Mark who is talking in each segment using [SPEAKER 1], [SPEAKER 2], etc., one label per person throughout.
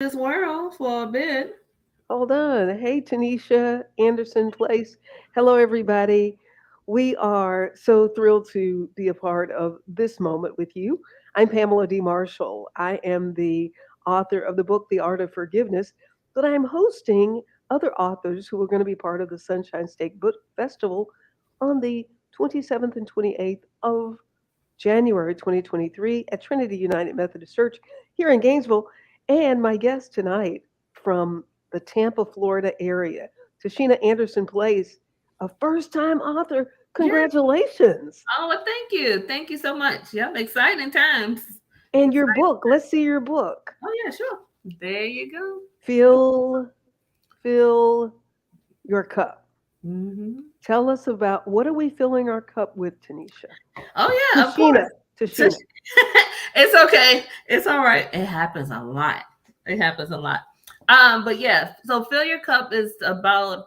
[SPEAKER 1] This world for a bit.
[SPEAKER 2] Hold on. Hey, Tanisha Anderson Place. Hello, everybody. We are so thrilled to be a part of this moment with you. I'm Pamela D. Marshall. I am the author of the book, The Art of Forgiveness, but I'm hosting other authors who are going to be part of the Sunshine State Book Festival on the 27th and 28th of January 2023 at Trinity United Methodist Church here in Gainesville. And my guest tonight from the Tampa, Florida area, Tashina Anderson Place, a first time author.
[SPEAKER 1] Yeah.
[SPEAKER 2] Congratulations.
[SPEAKER 1] Oh, well, thank you. Thank you so much. Yep. Exciting times.
[SPEAKER 2] And your
[SPEAKER 1] Exciting.
[SPEAKER 2] book, let's see your book.
[SPEAKER 1] Oh, yeah, sure. There you go.
[SPEAKER 2] Fill, fill your cup.
[SPEAKER 1] Hmm.
[SPEAKER 2] Tell us about what are we filling our cup with, Tanisha?
[SPEAKER 1] Oh, yeah, of course.
[SPEAKER 2] Tashina, Tashina.
[SPEAKER 1] It's okay. It's all right. It happens a lot. It happens a lot. But yeah, so fill your cup is about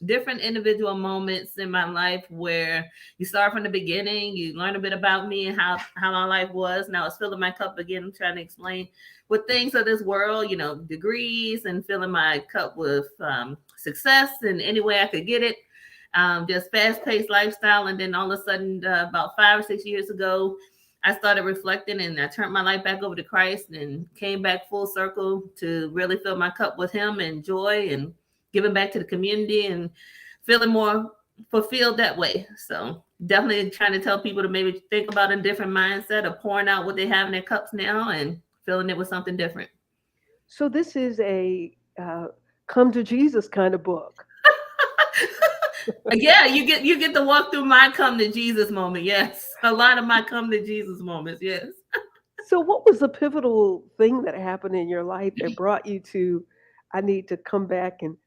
[SPEAKER 1] different individual moments in my life where you start from the beginning, you learn a bit about me and how my life was. Now it's filling my cup again. I'm trying to explain with things of this world, degrees and filling my cup with success in any way I could get it. Just fast paced lifestyle, and then all of a sudden, about 5 or 6 years ago, I started reflecting and I turned my life back over to Christ and came back full circle to really fill my cup with Him and joy and giving back to the community and feeling more fulfilled that way. So definitely trying to tell people to maybe think about a different mindset of pouring out what they have in their cups now and filling it with something different.
[SPEAKER 2] So this is a come to Jesus kind of book.
[SPEAKER 1] Yeah, you get to walk through my come to Jesus moment. Yes, a lot of my come to Jesus moments. Yes,
[SPEAKER 2] So, what was the pivotal thing that happened in your life that brought you to, I need to come back and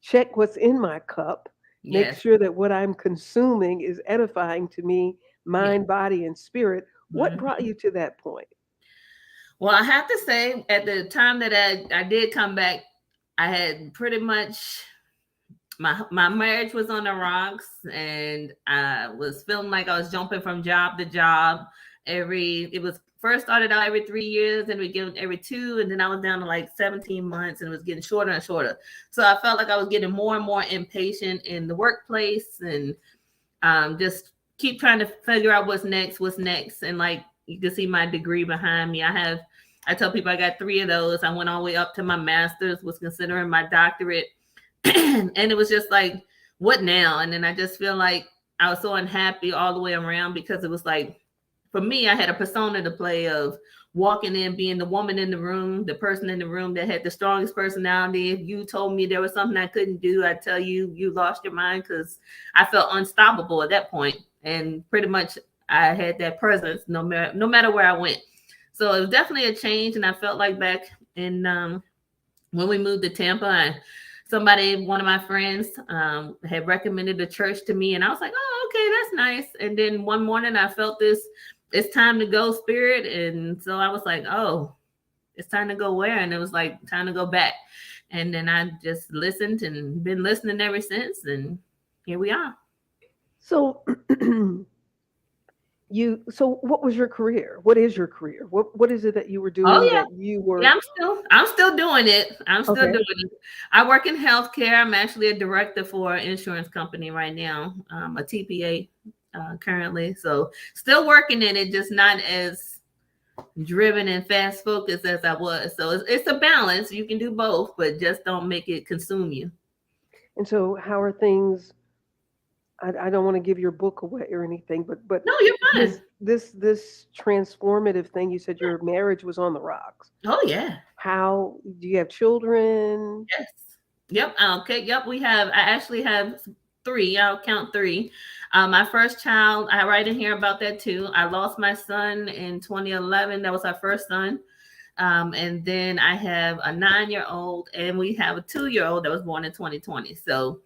[SPEAKER 2] check what's in my cup, make
[SPEAKER 1] yes,
[SPEAKER 2] sure that what I'm consuming is edifying to me,
[SPEAKER 1] yes.
[SPEAKER 2] mind, body, and spirit? What brought
[SPEAKER 1] Mhm.
[SPEAKER 2] you to that point?
[SPEAKER 1] Well, I have to say, at the time that I did come back, I had pretty much my marriage was on the rocks, and I was feeling like I was jumping from job to job. It was first started out every 3 years, and we give every two, and then I was down to like 17 months, and it was getting shorter and shorter. So I felt like I was getting more and more impatient in the workplace, and just keep trying to figure out what's next. And like you can see my degree behind me. I tell people I got three of those. I went all the way up to my master's, was considering my doctorate. And it was just like, what now? And then I just feel like I was so unhappy all the way around because it was like, for me, I had a persona to play of walking in, being the woman in the room, the person in the room that had the strongest personality. If you told me there was something I couldn't do, I'd tell you you lost your mind because I felt unstoppable at that point. And pretty much I had that presence no matter where I went. So it was definitely a change, and I felt like back in when we moved to Tampa, one of my friends, had recommended the church to me, and I was like, "Oh, okay, that's nice." And then one morning, I felt this, "It's time to go" spirit, and so I was like, "Oh, it's time to go where?" And it was like time to go back. And then I just listened and been listening ever since, and here we are.
[SPEAKER 2] So, so what was your career? What is your career? What is it that you were
[SPEAKER 1] Oh
[SPEAKER 2] doing
[SPEAKER 1] yeah.
[SPEAKER 2] that you
[SPEAKER 1] Yeah,
[SPEAKER 2] were
[SPEAKER 1] I'm still doing it. I'm still
[SPEAKER 2] okay?
[SPEAKER 1] doing it. I work in healthcare. I'm actually a director for an insurance company right now, a TPA currently. So still working in it, just not as driven and fast focused as I was. So it's a balance. You can do both, but just don't make it consume you.
[SPEAKER 2] And so, how are things? I don't want to give your book away or anything, but
[SPEAKER 1] No, you're fine.
[SPEAKER 2] this transformative thing. You said your marriage was on the rocks.
[SPEAKER 1] Oh yeah.
[SPEAKER 2] How do you have children?
[SPEAKER 1] Yes. Yep. Okay. Yep. I actually have three. I'll count three. My first child, I write in here about that too. I lost my son in 2011. That was our first son. And then I have a 9-year old, and we have a 2-year old that was born in 2020. So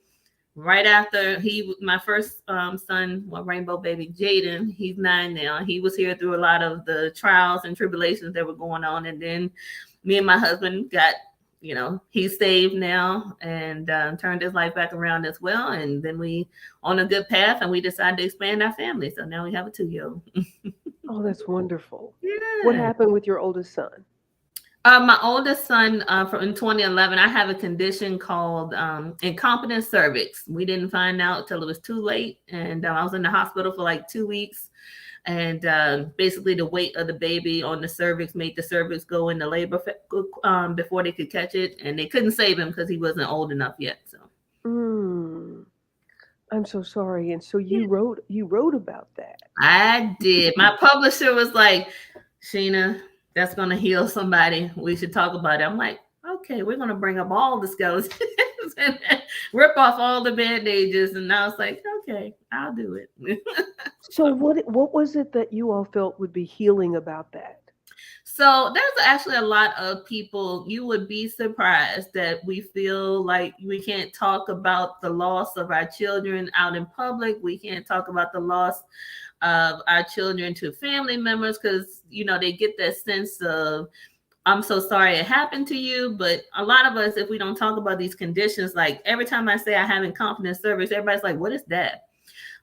[SPEAKER 1] right after my first son, well, rainbow baby Jaden, he's 9 now. He was here through a lot of the trials and tribulations that were going on, and then me and my husband got, he's saved now and turned his life back around as well. And then we on a good path, and we decided to expand our family. So now we have a 2-year old.
[SPEAKER 2] Oh, that's wonderful. What
[SPEAKER 1] Yeah.
[SPEAKER 2] happened with your oldest son?
[SPEAKER 1] My oldest son, from in 2011, I have a condition called incompetent cervix. We didn't find out till it was too late, and I was in the hospital for like 2 weeks. And basically, the weight of the baby on the cervix made the cervix go into labor before they could catch it, and they couldn't save him because he wasn't old enough yet. So
[SPEAKER 2] Mm, I'm so sorry. And so
[SPEAKER 1] yeah,
[SPEAKER 2] you wrote about that.
[SPEAKER 1] I did. My publisher was like, Sheena, that's going to heal somebody. We should talk about it. I'm like, okay, we're going to bring up all the skeletons and rip off all the bandages. And I was like, okay, I'll do it.
[SPEAKER 2] So what was it that you all felt would be healing about that?
[SPEAKER 1] So there's actually a lot of people, you would be surprised that we feel like we can't talk about the loss of our children out in public. We can't talk about the loss of our children to family members because, they get that sense of, I'm so sorry it happened to you. But a lot of us, if we don't talk about these conditions, like every time I say I have incompetent cervix, everybody's like, what is that?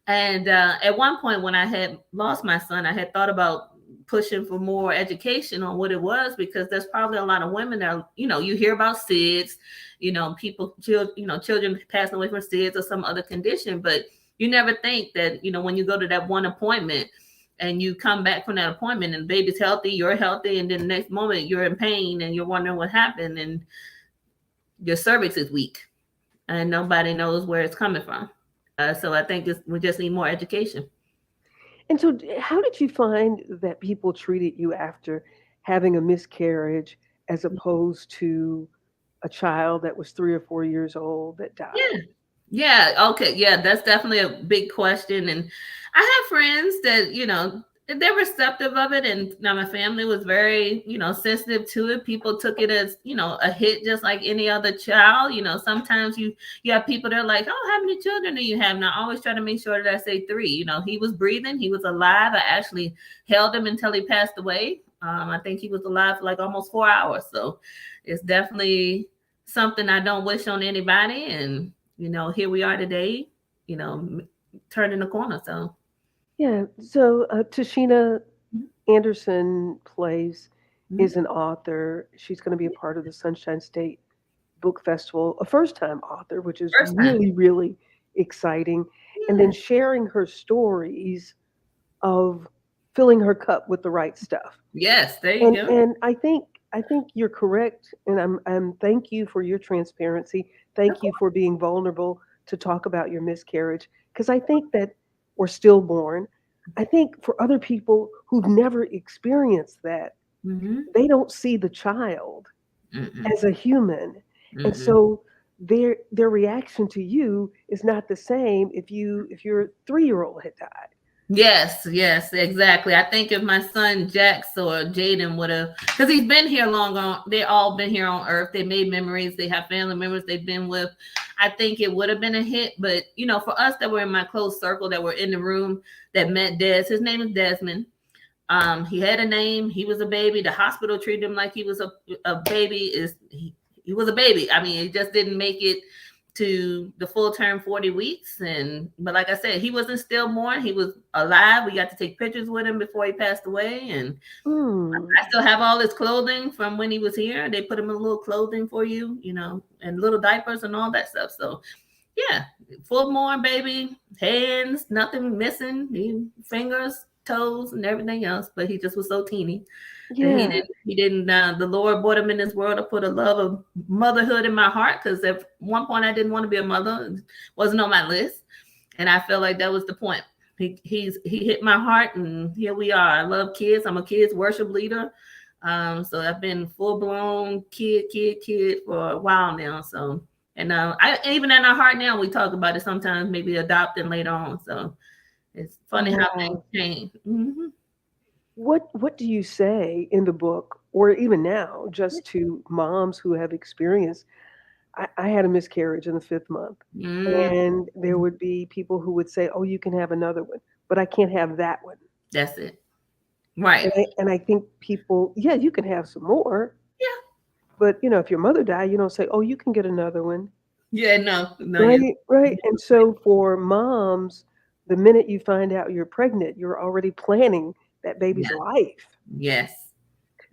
[SPEAKER 1] And at one point when I had lost my son, I had thought about pushing for more education on what it was, because there's probably a lot of women that, you hear about SIDS, children passing away from SIDS or some other condition, but you never think that, when you go to that one appointment and you come back from that appointment and the baby's healthy, you're healthy, and then the next moment you're in pain and you're wondering what happened, and your cervix is weak and nobody knows where it's coming from. So I think we just need more education.
[SPEAKER 2] And so how did you find that people treated you after having a miscarriage as opposed to a child that was 3 or 4 years old that died?
[SPEAKER 1] Yeah. Yeah. Okay. Yeah. That's definitely a big question. And I have friends that, they're receptive of it. And now my family was very, sensitive to it. People took it as, a hit just like any other child. Sometimes you have people that are like, oh, how many children do you have? And I always try to make sure that I say 3. He was breathing. He was alive. I actually held him until he passed away. I think he was alive for like almost 4 hours. So it's definitely something I don't wish on anybody. And, here we are today, turning the corner. So,
[SPEAKER 2] Yeah. So Tashina Anderson Plays
[SPEAKER 1] mhm.
[SPEAKER 2] is an author. She's going to be a part of the Sunshine State Book Festival, a first time author, which is
[SPEAKER 1] First time.
[SPEAKER 2] really, really exciting. And
[SPEAKER 1] Yeah.
[SPEAKER 2] then sharing her stories of filling her cup with the right stuff.
[SPEAKER 1] Yes, there you
[SPEAKER 2] And
[SPEAKER 1] go.
[SPEAKER 2] and I think you're correct. And I'm thank you for your transparency.
[SPEAKER 1] Of
[SPEAKER 2] Thank you
[SPEAKER 1] course.
[SPEAKER 2] for being vulnerable to talk about your miscarriage. Because I think that or stillborn, I think for other people who've never experienced that,
[SPEAKER 1] Mhm.
[SPEAKER 2] they don't see the child
[SPEAKER 1] Mm-mm.
[SPEAKER 2] as a human. And
[SPEAKER 1] Mm-mm.
[SPEAKER 2] so their reaction to you is not the same if your 3-year-old had died.
[SPEAKER 1] Yes, yes, exactly. I think if my son Jax or Jaden would have, because he's been here long on, they all been here on Earth. They made memories. They have family members they've been with. I think it would have been a hit. But for us that were in my close circle, that were in the room, that met Des, his name is Desmond. He had a name. He was a baby. The hospital treated him like he was a baby. He was a baby. I mean, he just didn't make it to the full term 40 weeks. But like I said, he wasn't stillborn. He was alive. We got to take pictures with him before he passed away. And
[SPEAKER 2] Mm.
[SPEAKER 1] I still have all his clothing from when he was here. They put him in a little clothing for you, and little diapers and all that stuff. So yeah, full-born baby, hands, nothing missing, fingers, toes, and everything else. But he just was so teeny that he
[SPEAKER 2] Yeah.
[SPEAKER 1] didn't. He didn't. The Lord brought him in this world to put a love of motherhood in my heart. Because at one point I didn't want to be a mother; it wasn't on my list, and I felt like that was the point. He hit my heart, and here we are. I love kids. I'm a kids worship leader. So I've been full blown kid for a while now. So and I even in our heart now we talk about it sometimes, maybe adopting later on. So it's
[SPEAKER 2] Oh,
[SPEAKER 1] funny how things
[SPEAKER 2] wow.
[SPEAKER 1] change. Mm-hmm.
[SPEAKER 2] What do you say in the book, or even now, just to moms who have experienced? I had a miscarriage in the 5th month,
[SPEAKER 1] Mm,
[SPEAKER 2] and there would be people who would say, "Oh, you can have another one, but I can't have that one."
[SPEAKER 1] that's it. Right.
[SPEAKER 2] And I think people, yeah, you can have some more,
[SPEAKER 1] Yeah.
[SPEAKER 2] but if your mother died, you don't say, "Oh, you can get another one."
[SPEAKER 1] Yeah. No. Yeah.
[SPEAKER 2] Right, right. And so for moms, the minute you find out you're pregnant, you're already planning that baby's
[SPEAKER 1] Yeah.
[SPEAKER 2] life.
[SPEAKER 1] Yes.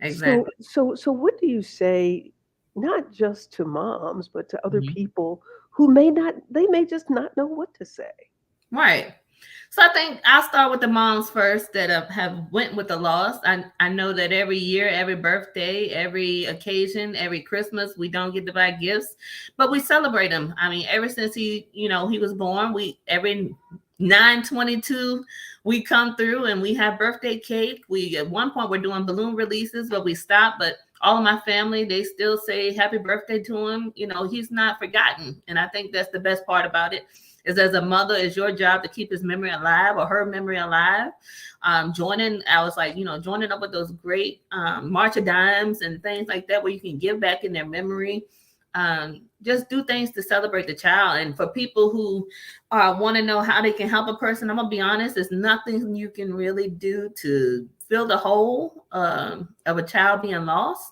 [SPEAKER 1] Exactly.
[SPEAKER 2] So what do you say, not just to moms, but to other
[SPEAKER 1] Mhm.
[SPEAKER 2] people who they may just not know what to say?
[SPEAKER 1] Right. So I think I'll start with the moms first that have went with the loss. I know that every year, every birthday, every occasion, every Christmas, we don't get to buy gifts, but we celebrate him. I mean, ever since he was born, we every 9/22 we come through and we have birthday cake. We at one point we're doing balloon releases, but we stopped. But all of my family, they still say happy birthday to him. He's not forgotten, and I think that's the best part about it is as a mother, it's your job to keep his memory alive or her memory alive. I was like, joining up with those great March of Dimes and things like that where you can give back in their memory. Just do things to celebrate the child. And for people who want to know how they can help a person, I'm going to be honest, there's nothing you can really do to fill the hole of a child being lost,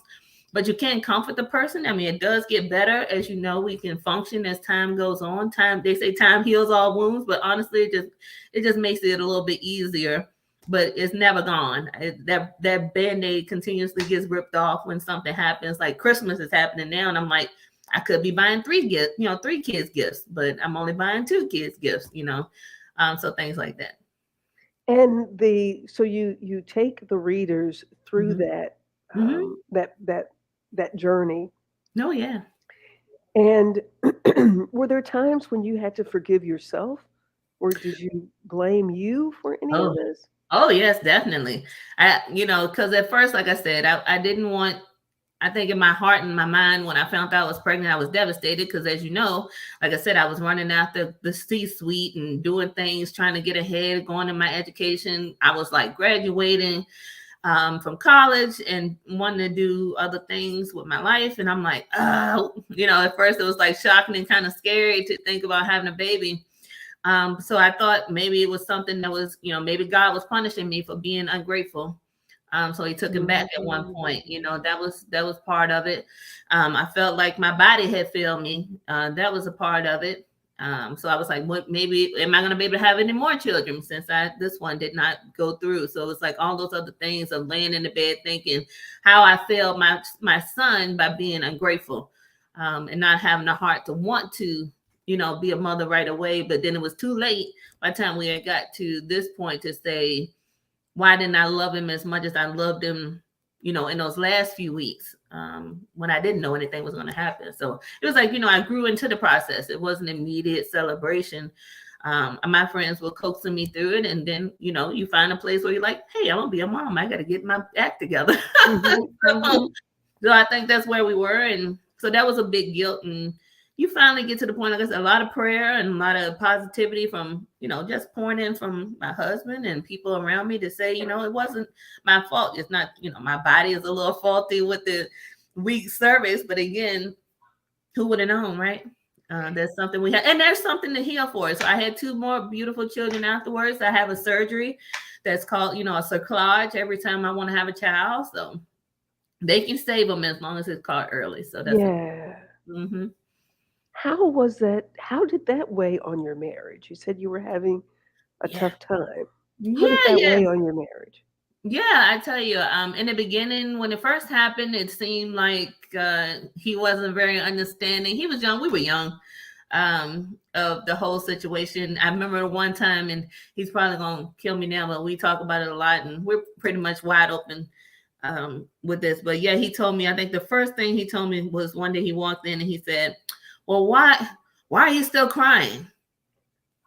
[SPEAKER 1] but you can comfort the person. I mean, it does get better. As you know, we can function as time goes on. They say time heals all wounds, but honestly, it just makes it a little bit easier. But it's never gone. That band-aid continuously gets ripped off when something happens. Like Christmas is happening now, and I'm like, I could be buying three kids gifts, but I'm only buying two kids gifts. So things like that.
[SPEAKER 2] And so you take the readers through
[SPEAKER 1] Hmm.
[SPEAKER 2] that
[SPEAKER 1] Hmm.
[SPEAKER 2] that journey.
[SPEAKER 1] Oh yeah.
[SPEAKER 2] And were there times when you had to forgive yourself, or did you blame you for any of
[SPEAKER 1] Oh,
[SPEAKER 2] this?
[SPEAKER 1] oh yes, definitely. Because at first, like I said, I didn't want. I think in my heart and my mind, when I found out I was pregnant, I was devastated because, as you know, like I said, I was running after the C-suite and doing things, trying to get ahead, going in my education. I was like graduating from college and wanting to do other things with my life. And I'm like, at first it was like shocking and kind of scary to think about having a baby. So I thought maybe it was something that was, maybe God was punishing me for being ungrateful. So he took him back at one point. That was part of it. I felt like my body had failed me. That was a part of it. So I was like, what? Maybe am I going to be able to have any more children since this one did not go through? So it was like all those other things of laying in the bed thinking how I failed my son by being ungrateful, and not having the heart to want to be a mother right away. But then it was too late by the time we had got to this point to say, why didn't I love him as much as I loved him, in those last few weeks when I didn't know anything was going to happen. So it was like, I grew into the process. It wasn't immediate celebration. My friends were coaxing me through it. And then, you find a place where you're like, hey, I'm going to be a mom. I got to get my act together.
[SPEAKER 2] Hmm.
[SPEAKER 1] so,
[SPEAKER 2] Hmm.
[SPEAKER 1] so I think that's where we were. And so that was a big guilt. And you finally get to the point, like I said, a lot of prayer and a lot of positivity from, just pouring in from my husband and people around me to say, it wasn't my fault. It's not, my body is a little faulty with the weak service. But again, who would have known, right? There's something we had, and there's something to heal for. So I had two more beautiful children afterwards. I have a surgery that's called, a cerclage every time I want to have a child. So they can save them as long as it's caught early. So that's a
[SPEAKER 2] Yeah.
[SPEAKER 1] mm-hmm.
[SPEAKER 2] How was that? How did that weigh on your marriage? You said you were having a
[SPEAKER 1] Yeah.
[SPEAKER 2] tough time. How did
[SPEAKER 1] Yeah,
[SPEAKER 2] that
[SPEAKER 1] yeah.
[SPEAKER 2] weigh on your marriage?
[SPEAKER 1] Yeah, I tell you, in the beginning, when it first happened, it seemed like he wasn't very understanding. He was young, we were young, of the whole situation. I remember one time, and he's probably gonna kill me now, but we talk about it a lot, and we're pretty much wide open with this. But yeah, he told me, I think the first thing he told me was one day he walked in and he said, well, why are you still crying?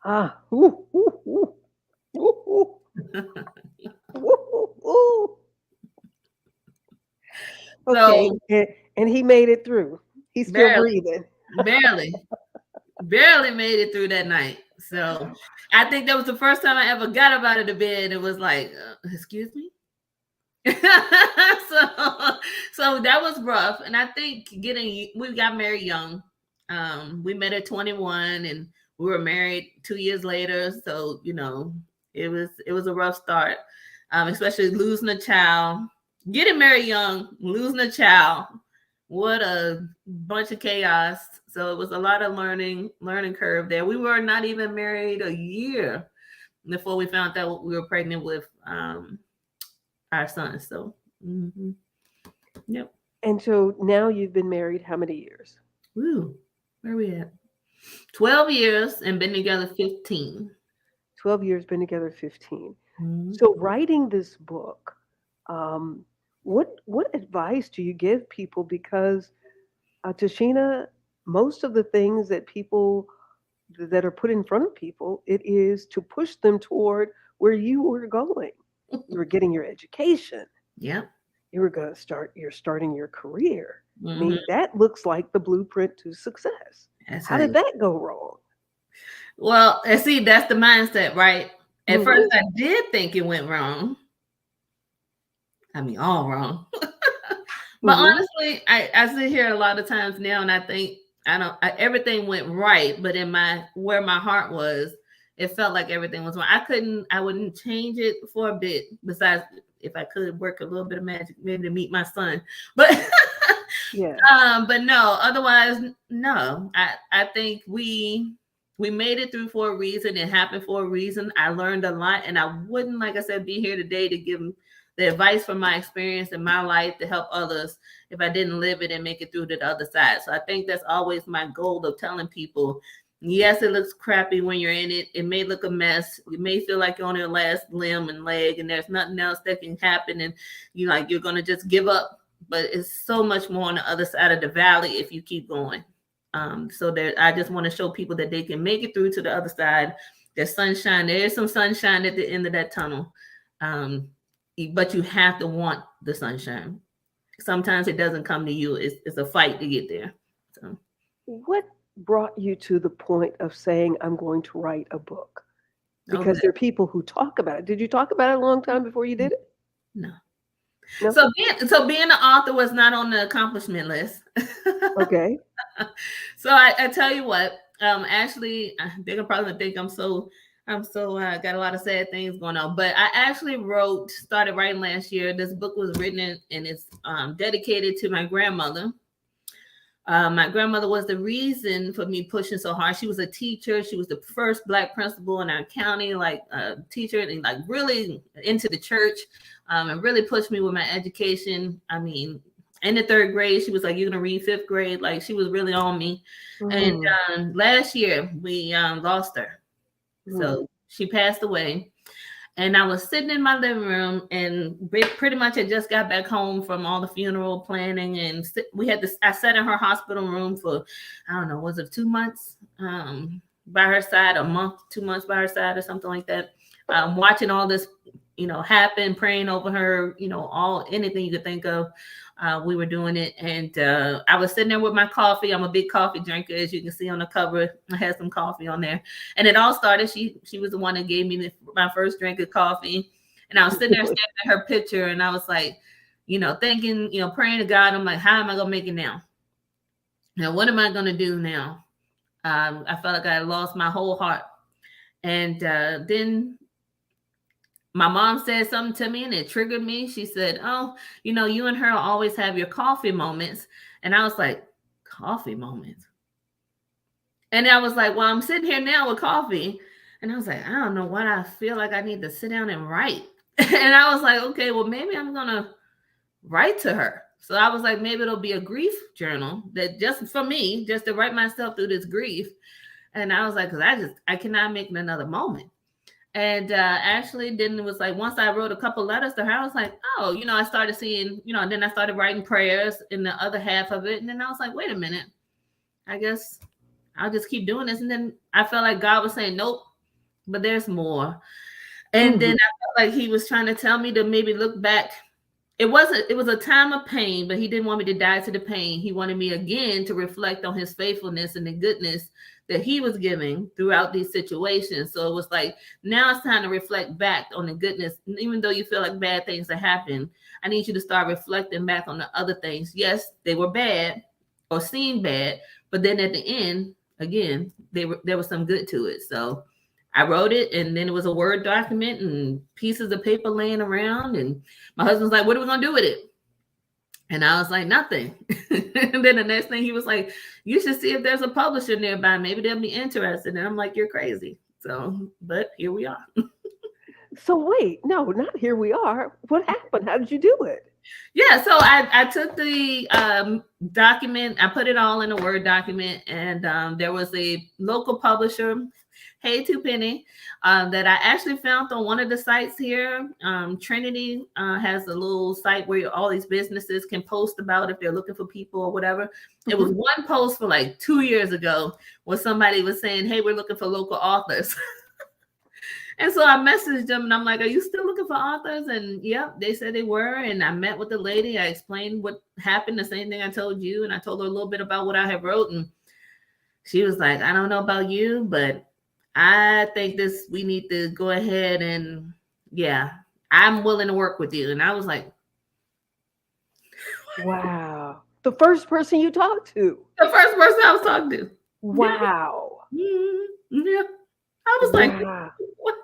[SPEAKER 2] Ah, ooh, ooh, ooh, ooh, ooh, ooh, ooh. Okay,
[SPEAKER 1] So
[SPEAKER 2] and he made it through. He's still
[SPEAKER 1] barely,
[SPEAKER 2] breathing.
[SPEAKER 1] barely, barely made it through that night. So I think that was the first time I ever got up out of the bed. It was like, excuse me. so that was rough. And I think we got married young. We met at 21 and we were married 2 years later. So, it was a rough start. Especially losing a child, getting married young, losing a child. What a bunch of chaos. So it was a lot of learning curve there. We were not even married a year before we found out we were pregnant with our son. So mhm. Yep.
[SPEAKER 2] And so now you've been married how many years?
[SPEAKER 1] Woo. Where are we at? 12 years and been together 15.
[SPEAKER 2] 12 years, been together 15.
[SPEAKER 1] Mhm.
[SPEAKER 2] So writing this book, um, what advice do you give people? Because Tashina, most of the things that people that are put in front of people, it is to push them toward where you were going. You were getting your education.
[SPEAKER 1] Yep.
[SPEAKER 2] You were going to you're starting your career. I
[SPEAKER 1] Hmm.
[SPEAKER 2] mean, that looks like the blueprint to success.
[SPEAKER 1] That's
[SPEAKER 2] How did
[SPEAKER 1] right.
[SPEAKER 2] that go wrong?
[SPEAKER 1] Well, and see, that's the mindset, right? At first,
[SPEAKER 2] Mhm.
[SPEAKER 1] I did think it went wrong. I mean, all wrong. But
[SPEAKER 2] Mhm.
[SPEAKER 1] honestly, I sit here a lot of times now, and I think everything went right, but in where my heart was, it felt like everything was wrong. I wouldn't change it for a bit. Besides, if I could work a little bit of magic, maybe to meet my son, but
[SPEAKER 2] Yeah.
[SPEAKER 1] but no. Otherwise, no. I think we made it through for a reason. It happened for a reason. I learned a lot, and I wouldn't, like I said, be here today to give the advice from my experience in my life to help others if I didn't live it and make it through to the other side. So I think that's always my goal of telling people, yes, it looks crappy when you're in it. It may look a mess. You may feel like you're on your last limb and leg and there's nothing else that can happen and you're gonna just give up. But it's so much more on the other side of the valley if you keep going. So there, I just want to show people that they can make it through to the other side. There's sunshine. There is some sunshine at the end of that tunnel. Um, but you have to want the sunshine. Sometimes it doesn't come to you. It's a fight to get there. So
[SPEAKER 2] What brought you to the point of saying, I'm going to write a book? Because
[SPEAKER 1] okay,
[SPEAKER 2] there are people who talk about it. Did you talk about it a long time before you did it?
[SPEAKER 1] no.
[SPEAKER 2] No?
[SPEAKER 1] So being an author was not on the accomplishment list.
[SPEAKER 2] Okay.
[SPEAKER 1] So I tell you what, actually, they're gonna probably think I'm so got a lot of sad things going on. But I actually started writing last year. This book was written and it's dedicated to my grandmother. My grandmother was the reason for me pushing so hard. She was a teacher. She was the first Black principal in our county, like teacher, and like really into the church, and really pushed me with my education. I mean, in the third grade, she was like, "You're gonna read fifth grade." Like she was really on me. And
[SPEAKER 2] Mm,
[SPEAKER 1] last year we lost her,
[SPEAKER 2] mm,
[SPEAKER 1] so she passed away. And I was sitting in my living room and pretty much had just got back home from all the funeral planning. And I sat in her hospital room for, I don't know, was it 2 months by her side, a month, 2 months by her side or something like that. Watching all this, happen, praying over her, anything you could think of. We were doing it. And I was sitting there with my coffee. I'm a big coffee drinker, as you can see on the cover. I had some coffee on there. And it all started. She was the one that gave me my first drink of coffee. And I was sitting there staring at her picture, and I was like, thinking, praying to God. I'm like, how am I gonna make it now? Now, what am I gonna do now? I felt like I lost my whole heart. And then my mom said something to me, and it triggered me. She said, "Oh, you and her always have your coffee moments." And I was like, "Coffee moments?" And I was like, well, I'm sitting here now with coffee. And I was like, I don't know what I feel like I need to sit down and write. And I was like, okay, well, maybe I'm going to write to her. So I was like, maybe it'll be a grief journal that just for me, just to write myself through this grief. And I was like, because I cannot make it another moment. And actually, then it was like once I wrote a couple letters to her, I was like, oh, I started seeing, then I started writing prayers in the other half of it. And then I was like, wait a minute, I guess I'll just keep doing this. And then I felt like God was saying, nope, but there's more. And then
[SPEAKER 2] mhm.
[SPEAKER 1] I felt like he was trying to tell me to maybe look back. It was a time of pain, but he didn't want me to die to the pain. He wanted me again to reflect on his faithfulness and the goodness that he was giving throughout these situations. So it was like, now it's time to reflect back on the goodness. Even though you feel like bad things have happened, I need you to start reflecting back on the other things. Yes, they were bad or seemed bad, but then at the end, again, there was some good to it. So I wrote it, and then it was a Word document and pieces of paper laying around. And my husband's like, what are we going to do with it? And I was like, nothing. And then the next thing he was like, you should see if there's a publisher nearby. Maybe they'll be interested. And I'm like, you're crazy. So, but here we are.
[SPEAKER 2] So wait, no, not here we are. What happened? How did you do it?
[SPEAKER 1] Yeah, so I took the document, I put it all in a Word document, and there was a local publisher, Hey Two Penny, that I actually found on one of the sites here. Trinity has a little site where all these businesses can post about if they're looking for people or whatever. It was one post for like 2 years ago where somebody was saying, "Hey, we're looking for local authors." And so I messaged them and I'm like, "Are you still looking for authors?" And yep, they said they were. And I met with the lady. I explained what happened, the same thing I told you. And I told her a little bit about what I had wrote. And she was like, "I don't know about you, but I think we need to go ahead and yeah, I'm willing to work with you." And I was like,
[SPEAKER 2] Wow. The first person you talked to.
[SPEAKER 1] the first person I was talking to.
[SPEAKER 2] Wow.
[SPEAKER 1] Yeah. Yeah. I was like,
[SPEAKER 2] Wow.
[SPEAKER 1] what?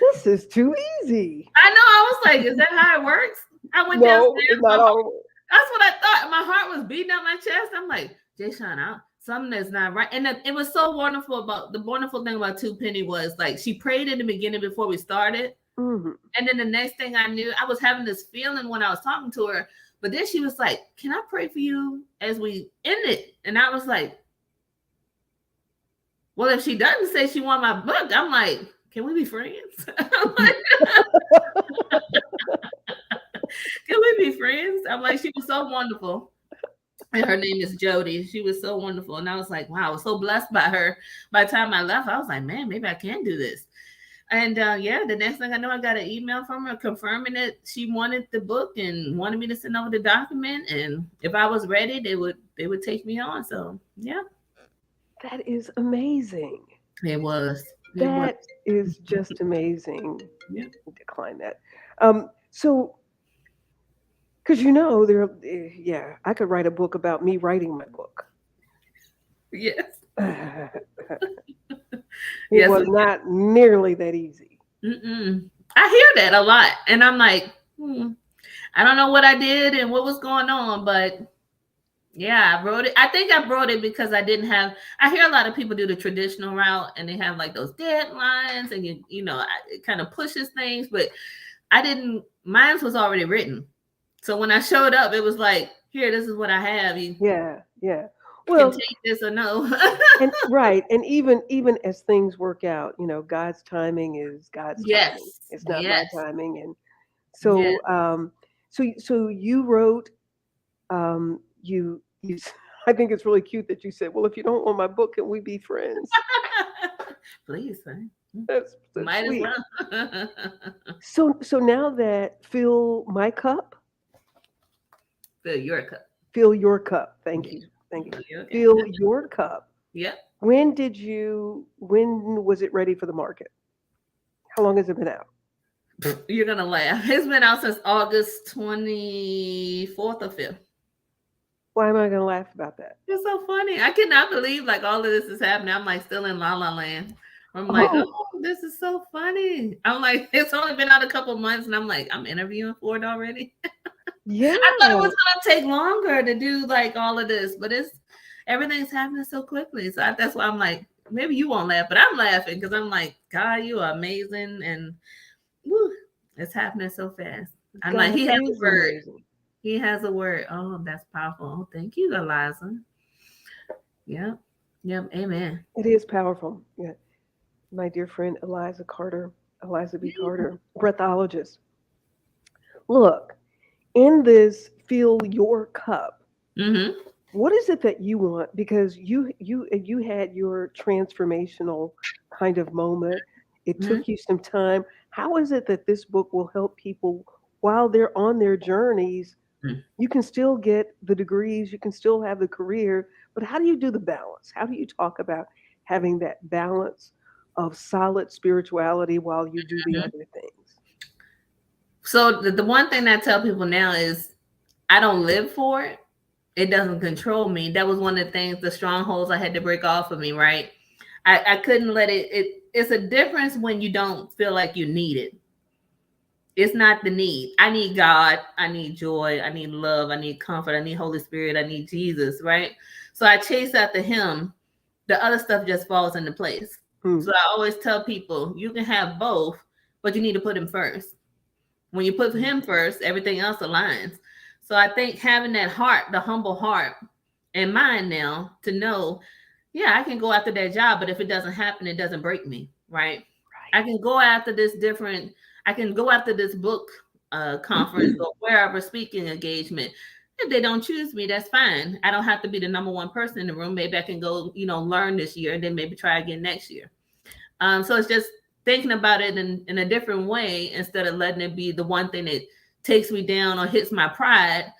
[SPEAKER 2] This is too easy.
[SPEAKER 1] I know. I was like, is that how it works? I went
[SPEAKER 2] No,
[SPEAKER 1] downstairs.
[SPEAKER 2] it's not all.
[SPEAKER 1] That's what I thought. My heart was beating out my chest. I'm like, Jay Sean, something that's not right. And it was so wonderful. About the wonderful thing about Two Penny was like she prayed in the beginning before we started.
[SPEAKER 2] Mm-hmm.
[SPEAKER 1] And then the next thing I knew, I was having this feeling when I was talking to her. But then she was like, "Can I pray for you as we end it?" And I was like, well, if she doesn't say she wants my book, I'm like, can we be friends? I'm like, can we be friends? I'm like, she was so wonderful. And her name is Jody. She was so wonderful. And I was like, wow, I was so blessed by her. By the time I left, I was like, man, maybe I can do this. And yeah, the next thing I know, I got an email from her confirming that she wanted the book and wanted me to send over the document. And if I was ready, they would take me on. So yeah.
[SPEAKER 2] That is amazing.
[SPEAKER 1] It was.
[SPEAKER 2] That is just amazing.
[SPEAKER 1] Yeah.
[SPEAKER 2] Decline that. So, because yeah, I could write a book about me writing my book.
[SPEAKER 1] Yes.
[SPEAKER 2] It was not nearly that easy.
[SPEAKER 1] Mm-mm. I hear that a lot, and I'm like, I don't know what I did and what was going on, but yeah, I wrote it. I think I wrote it because I didn't have. I hear a lot of people do the traditional route, and they have like those deadlines, and it kind of pushes things. But I didn't. Mine was already written, so when I showed up, it was like, here, this is what I have.
[SPEAKER 2] Yeah. Well,
[SPEAKER 1] can take this or no.
[SPEAKER 2] and right, and even as things work out, God's timing is God's timing. It's not my timing, and so so you wrote, you. I think it's really cute that you said, "Well, if you don't want my book, can we be friends?"
[SPEAKER 1] Please, son.
[SPEAKER 2] That's
[SPEAKER 1] Might
[SPEAKER 2] sweet.
[SPEAKER 1] As
[SPEAKER 2] well. So now that fill my cup,
[SPEAKER 1] fill your cup.
[SPEAKER 2] Fill your cup. Thank you. Fill your cup.
[SPEAKER 1] Yep.
[SPEAKER 2] When was it ready for the market? How long has it been out?
[SPEAKER 1] You're gonna laugh. It's been out since August 24th or 5th.
[SPEAKER 2] Why am I gonna laugh about that?
[SPEAKER 1] It's so funny. I cannot believe like all of this is happening. I'm like still in La La Land. I'm like, oh, this is so funny. I'm like, it's only been out a couple months, and I'm like, I'm interviewing for it already.
[SPEAKER 2] Yeah.
[SPEAKER 1] I thought it was gonna take longer to do like all of this, but everything's happening so quickly. So that's why I'm like, maybe you won't laugh, but I'm laughing because I'm like, God, you are amazing, and woo, it's happening so fast. I'm like, he has a word. Amazing. He has a word. Oh, that's powerful. Oh, thank you, Eliza. Yep. Amen.
[SPEAKER 2] It is powerful. Yeah. My dear friend Eliza B. Carter, breathologist. Look, in this fill your cup, what is it that you want? Because you had your transformational kind of moment. It took you some time. How is it that this book will help people while they're on their journeys? You can still get the degrees, you can still have the career, but how do you do the balance? How do you talk about having that balance of solid spirituality while you do the other things?
[SPEAKER 1] So the one thing that I tell people now is I don't live for it. It doesn't control me. That was one of the things, the strongholds I had to break off of me, right? I couldn't let it's a difference when you don't feel like you need it. It's not the need. I need God. I need joy. I need love. I need comfort. I need Holy Spirit. I need Jesus, right? So I chase after him. The other stuff just falls into place. So I always tell people, you can have both, but you need to put him first. When you put him first, everything else aligns. So I think having that heart, the humble heart in mind now to know, yeah, I can go after that job, but if it doesn't happen, it doesn't break me, right? I can go after I can go after this book conference or wherever speaking engagement. If they don't choose me, that's fine. I don't have to be the number one person in the room. Maybe I can go, learn this year and then maybe try again next year. So it's just thinking about it in a different way instead of letting it be the one thing that takes me down or hits my pride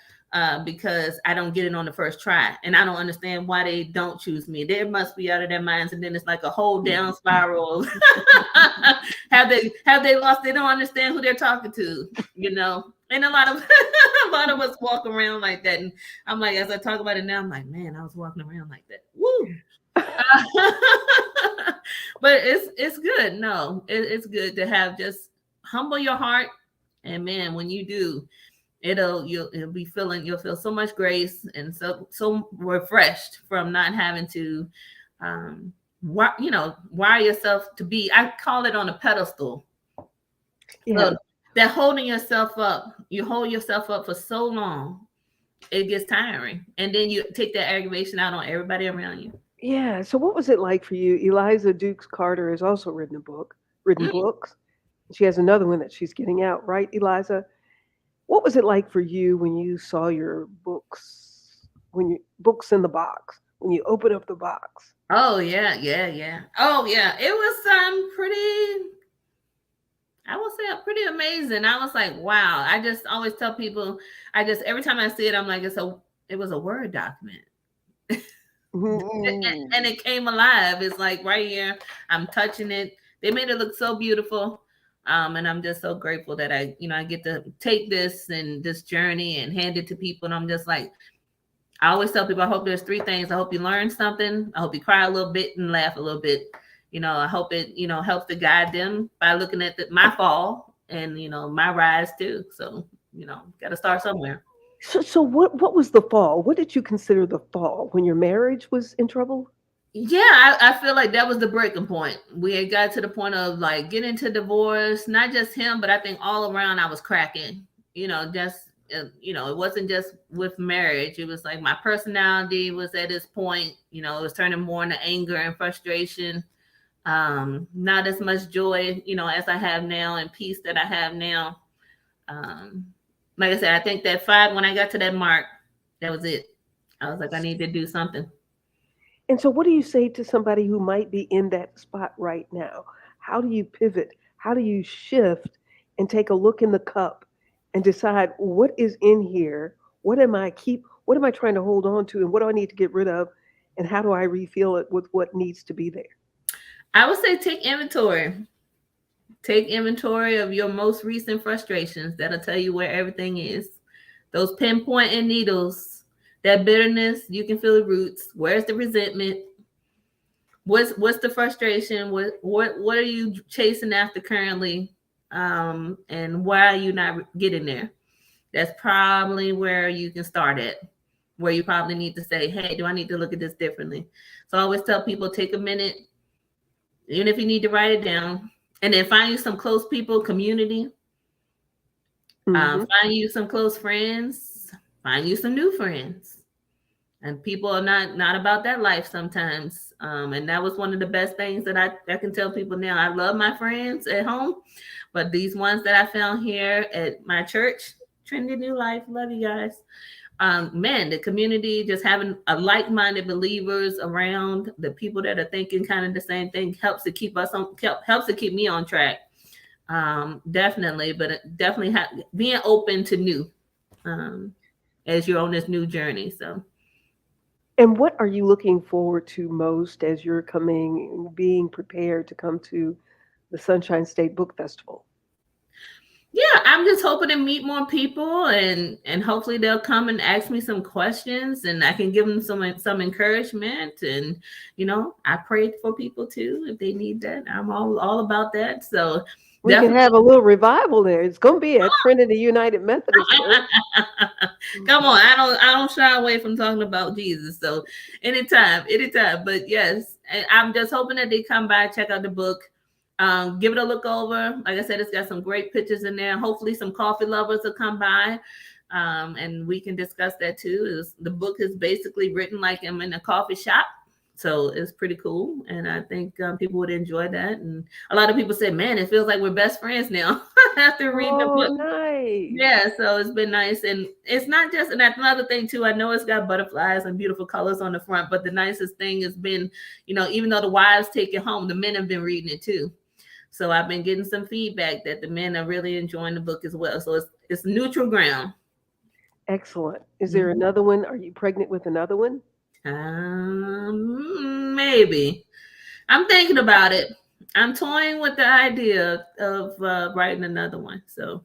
[SPEAKER 1] because I don't get it on the first try. And I don't understand why they don't choose me. They must be out of their minds. And then it's like a whole down spiral. have they lost? They don't understand who they're talking to, And a lot of a lot of us walk around like that. And I'm like, as I talk about it now, I'm like, man, I was walking around like that. Woo. But it's good. No, it's good to have just humble your heart, and man, when you do, you'll feel so much grace and so refreshed from not having to wire yourself to be, I call it, on a pedestal. Yeah. So that holding yourself up, you hold yourself up for so long, it gets tiring, and then you take that aggravation out on everybody around you.
[SPEAKER 2] Yeah. So what was it like for you? Eliza Dukes Carter has also written books. She has another one that she's getting out, right, Eliza? What was it like for you when you saw your books, books in the box, when you opened up the box?
[SPEAKER 1] Oh yeah. Oh yeah. It was I will say pretty amazing. I was like, wow. I just always tell people, every time I see it, I'm like, it was a Word document. And it came alive. It's like right here, I'm touching it. They made it look so beautiful. And I'm just so grateful that I get to take this journey and hand it to people. And I'm just like, I always tell people, I hope there's 3 things. I hope you learn something. I hope you cry a little bit and laugh a little bit. I hope it, helps to guide them by looking at my fall and, my rise too. So, got to start somewhere.
[SPEAKER 2] So what was the fall? What did you consider the fall? When your marriage was in trouble?
[SPEAKER 1] Yeah, I feel like that was the breaking point. We had got to the point of like getting into divorce, not just him, but I think all around I was cracking, it wasn't just with marriage. It was like my personality was at this point, it was turning more into anger and frustration. Not as much joy, as I have now, and peace that I have now. Like I said, I think that 5, when I got to that mark, that was it. I was like, I need to do something.
[SPEAKER 2] And so what do you say to somebody who might be in that spot right now? How do you pivot? How do you shift and take a look in the cup and decide what is in here? What am I trying to hold on to, and what do I need to get rid of? And how do I refill it with what needs to be there?
[SPEAKER 1] I would say take inventory. Take inventory of your most recent frustrations. That'll tell you where everything is. Those pinpointing needles, that bitterness, you can feel the roots. Where's the resentment? What's the frustration? What are you chasing after currently? And why are you not getting there? That's probably where you can start at, where you probably need to say, hey, do I need to look at this differently? So I always tell people, take a minute, even if you need to write it down, and then find you some close people, community. Find you some close friends, find you some new friends. And people are not about that life sometimes. And that was one of the best things that I can tell people now. I love my friends at home, but these ones that I found here at my church, Trinity New Life, love you guys. Man, the community, just having a like-minded believers around, the people that are thinking kind of the same thing, helps to keep me on track. Definitely, but definitely being open to new as you're on this new journey. So.
[SPEAKER 2] And what are you looking forward to most as you're being prepared to come to the Sunshine State Book Festival?
[SPEAKER 1] Yeah, I'm just hoping to meet more people, and hopefully they'll come and ask me some questions, and I can give them some encouragement. And I pray for people too if they need that. I'm all about that. So
[SPEAKER 2] we can have a little revival there. It's going to be at Trinity United Methodist Church.
[SPEAKER 1] Come on, I don't shy away from talking about Jesus. So anytime. But yes, I'm just hoping that they come by, check out the book. Give it a look over. Like I said, it's got some great pictures in there. Hopefully, some coffee lovers will come by, and we can discuss that too. The book is basically written like I'm in a coffee shop, so it's pretty cool, and I think people would enjoy that. And a lot of people say, "Man, it feels like we're best friends now after reading the
[SPEAKER 2] Oh,
[SPEAKER 1] book."
[SPEAKER 2] nice.
[SPEAKER 1] Yeah, so it's been nice, and it's not just. And that's another thing too. I know it's got butterflies and beautiful colors on the front, but the nicest thing has been, even though the wives take it home, the men have been reading it too. So I've been getting some feedback that the men are really enjoying the book as well. So it's neutral ground.
[SPEAKER 2] Excellent. Is there
[SPEAKER 1] Mhm.
[SPEAKER 2] another one? Are you pregnant with another one?
[SPEAKER 1] Maybe I'm thinking about it. I'm toying with the idea of writing another one. So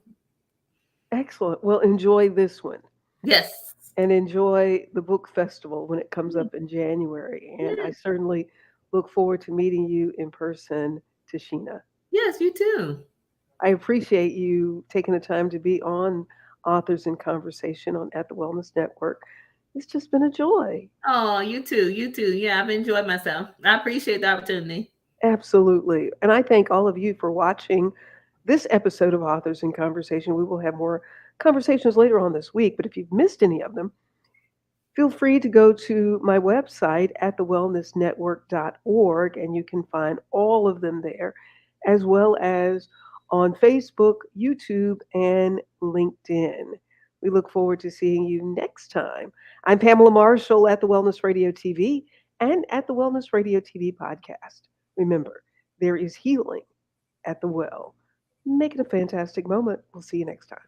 [SPEAKER 2] Excellent. Well, enjoy this one
[SPEAKER 1] yes,
[SPEAKER 2] and enjoy the book festival when it comes up in January. And I
[SPEAKER 1] yes,
[SPEAKER 2] certainly look forward to meeting you in person, Tashina.
[SPEAKER 1] yes, you too.
[SPEAKER 2] I appreciate you taking the time to be on Authors in Conversation on At the Wellness Network. It's just been a joy.
[SPEAKER 1] Oh, you too, you too. Yeah, I've enjoyed myself. I appreciate the opportunity.
[SPEAKER 2] Absolutely. And I thank all of you for watching this episode of Authors in Conversation. We will have more conversations later on this week, but if you've missed any of them, feel free to go to my website at thewellnessnetwork.org and you can find all of them there, as well as on Facebook, YouTube, and LinkedIn. We look forward to seeing you next time. I'm Pamela Marshall at the Wellness Radio TV and at the Wellness Radio TV podcast. Remember, there is healing at the well. Make it a fantastic moment. We'll see you next time.